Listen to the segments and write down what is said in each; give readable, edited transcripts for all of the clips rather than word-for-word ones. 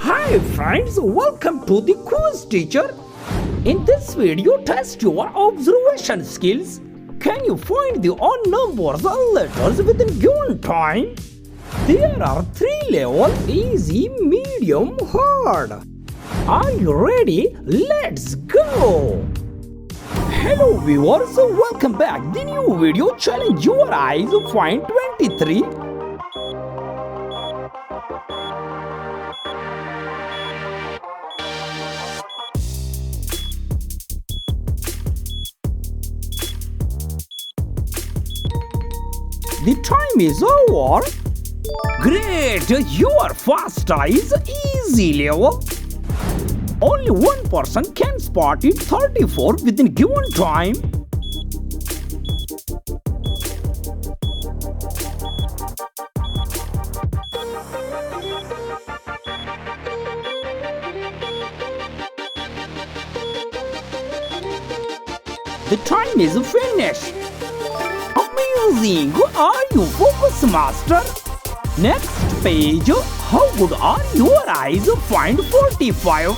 Hi friends, welcome to the quiz teacher. In this video, test your observation skills. Can you find the odd numbers and letters within given time? There are three levels: easy, medium, hard. Are you ready? Let's go! Hello viewers, welcome back. The new video challenge your eyes. Find 23. The time is over. Great, your first eye is easy level. Only one person can spot it. 34 within given time. The time is finished. Amazing! Are you focus master? Next page. How good are your eyes? Find 45.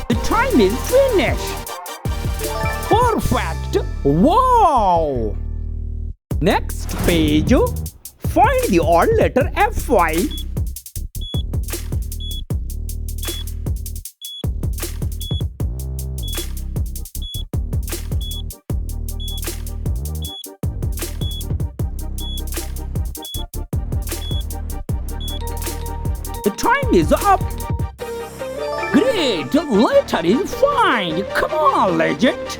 The time is finished. Perfect! Wow! Next page. Find the odd letter F5. The time is up. Great! Letter is fine. Come on, legend.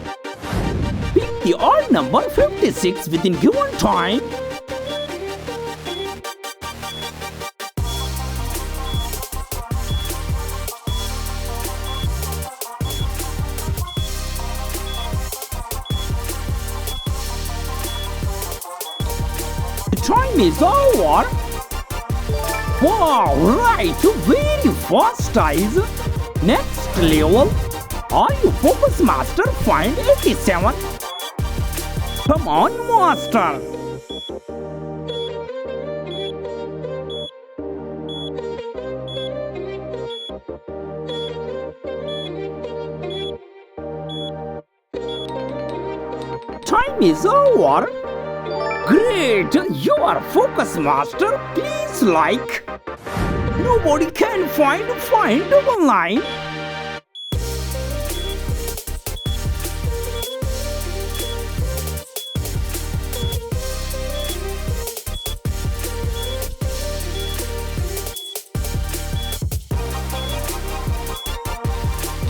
Pick the odd number 56 within given time. The time is over. Wow, right, very fast eyes. Next level. Are you focus master? Find 87. Come on, master. Time is over. Great, you are focus master. Please like. Nobody can find 999.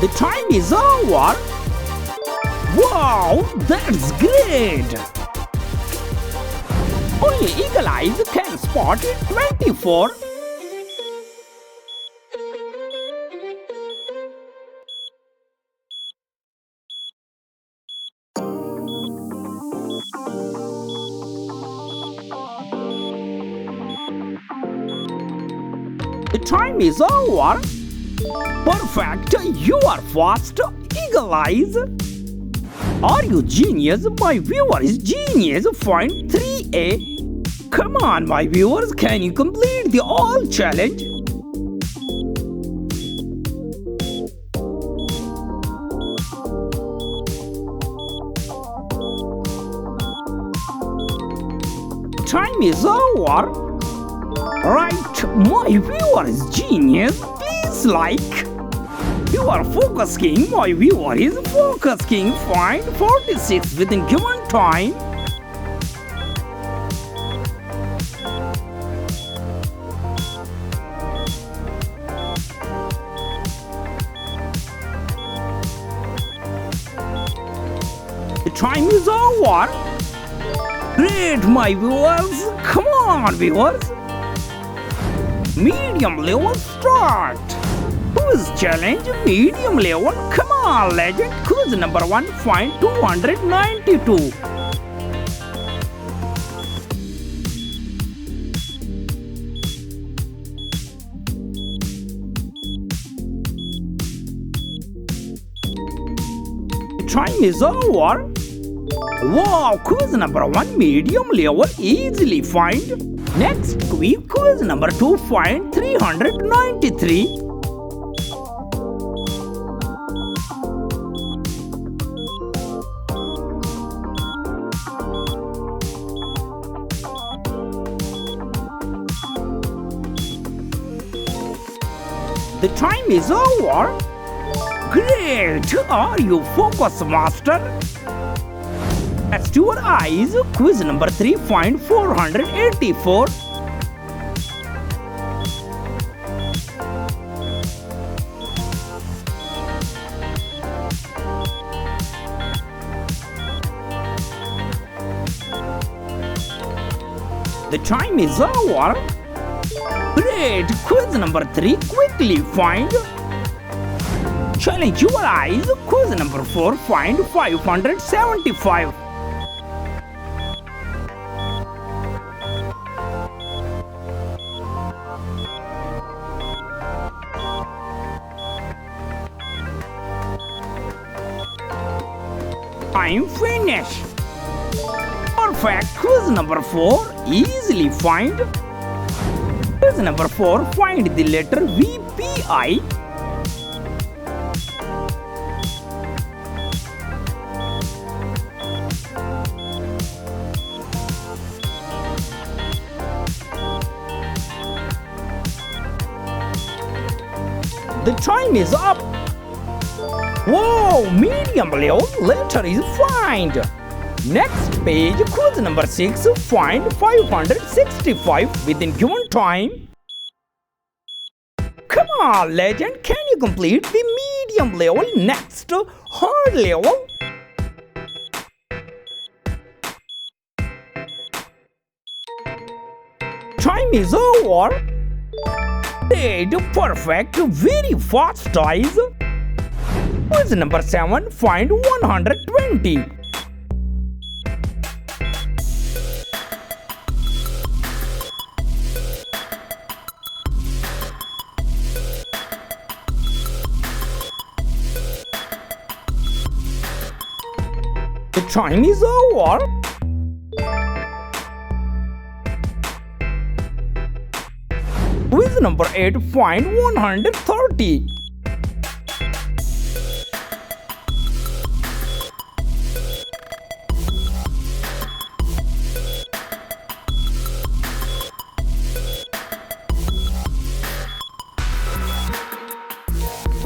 The time is over. Wow, that's great. Only eagle eyes can spot it. 24. The time is over. Perfect, you are fast. Eagle eyes. Are you genius? My viewer is genius. Find 3A. Come on, my viewers, can you complete the all challenge? Time is over. Right, my viewer is genius. Please like. You are focus king. My viewer is focus king. Find 46 within given time. The time is over. Great, my viewers. Come on, viewers. Medium level start. Quiz challenge medium level. Come on, legend. Quiz number 1. Find 292. time is over. Wow, quiz number 1 medium level easily find. Next quiz number 2 find 393. The time is over. Great! Are you focused, master? Rest your eyes. Quiz number 3 find 484. The time is over. Great! Quiz number 3 quickly find. Challenge your eyes. Quiz number 4 find 575. Time finished. Perfect. Quiz number 4 easily find. Quiz number 4 find the letter VPI. The time is up. Whoa, medium level letter is find. Next page, quiz number 6 find 565 within given time. Come on, legend, can you complete the medium level next hard level? Time is over. Great, perfect, very fast guys. Quiz number 7 find 120. The time is over. Quiz number 8 find 130.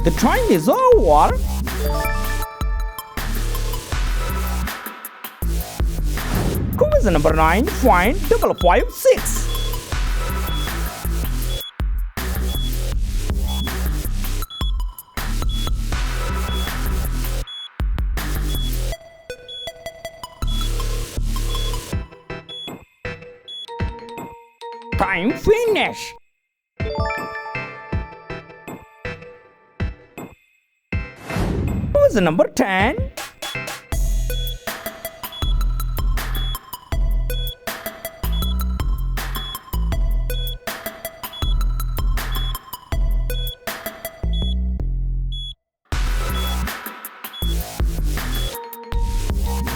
The time is over. Quiz number 9 find 556. Time finish. Quiz number 10.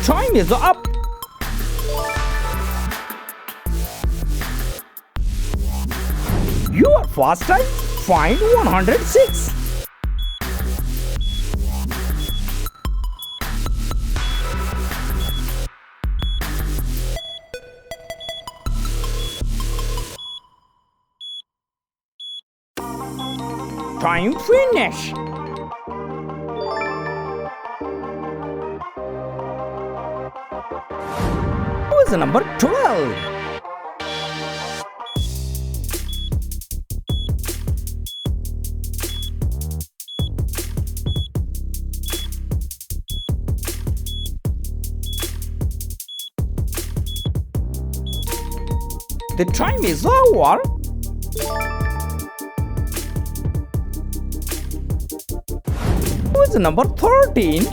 Time is up. Your fast time find 106. Time finish. Quiz number 12. The time is over. Quiz number 13.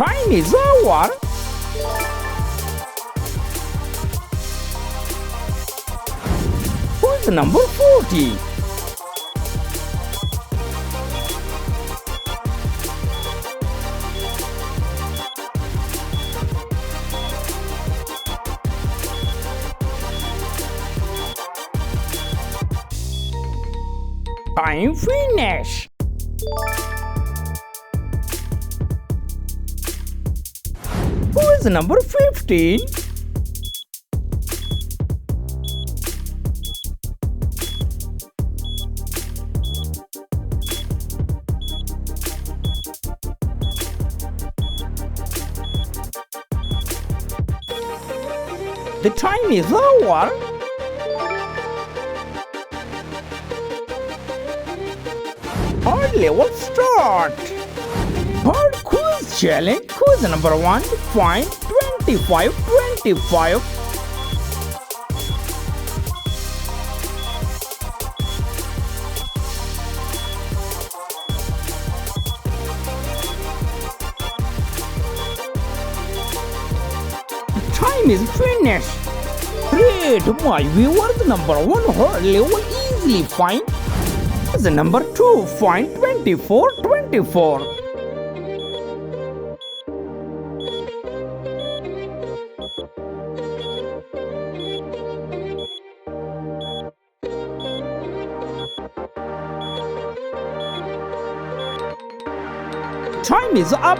time is over. Quiz number 40. Time finish. Quiz number 15. The time is over. Hard level start. Hard quiz challenge. Quiz number 1. Find 25. Time is finished. Great, my viewers. Number 1 hard level easily find. The number 2 find 24. Time is up.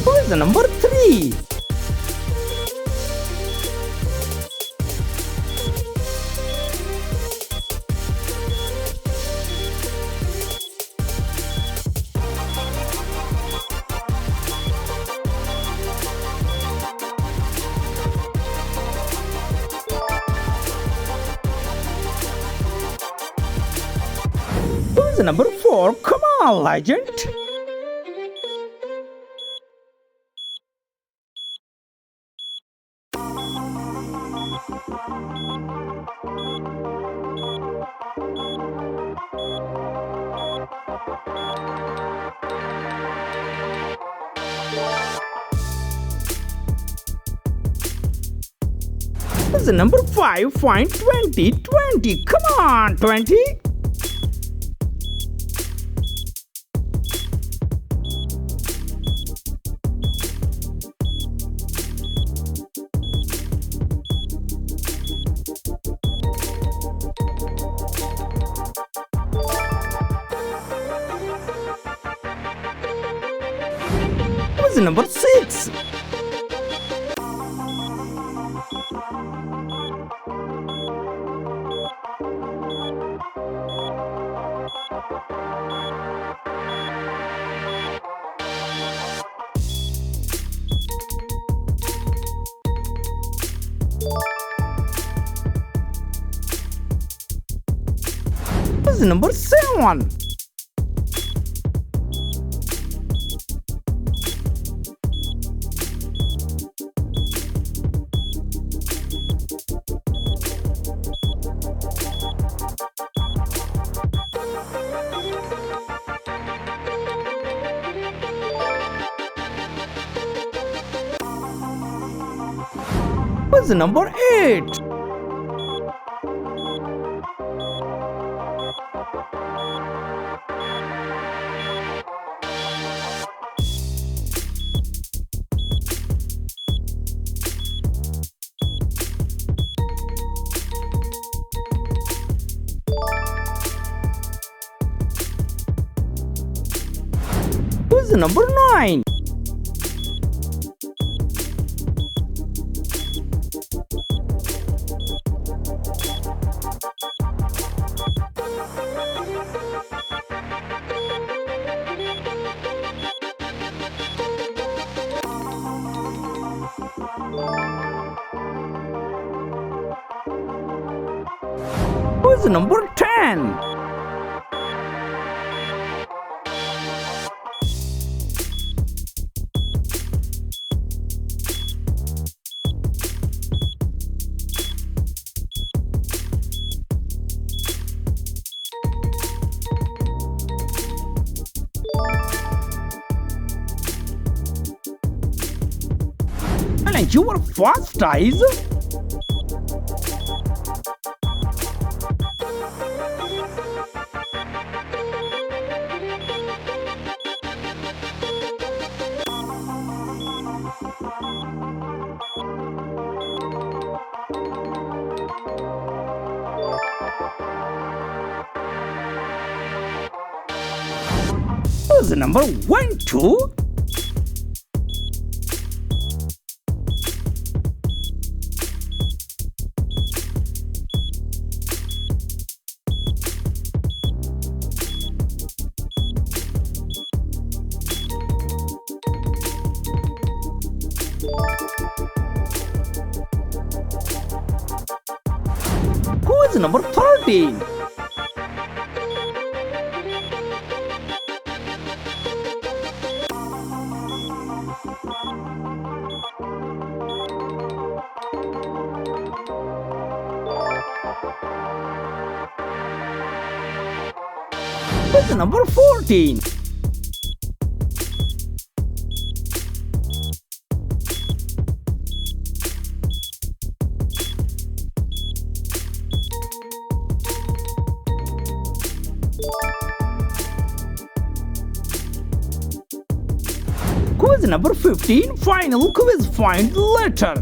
Who is the number 3? Who is the number 4? Come on, legend. Who is the number 5? Find 20. Come on, 20. Who is number 6? Who is number 7? Who is number 8? Who is number 9? Who is number 10? and your fast eyes. Quiz number 1, 2. Quiz number 13. Quiz number 14. Quiz number 15. Final quiz. Find the letter.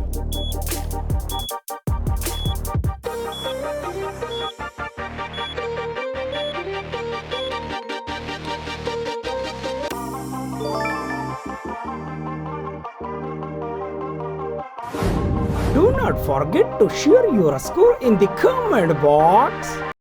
Do not forget to share your score in the comment box.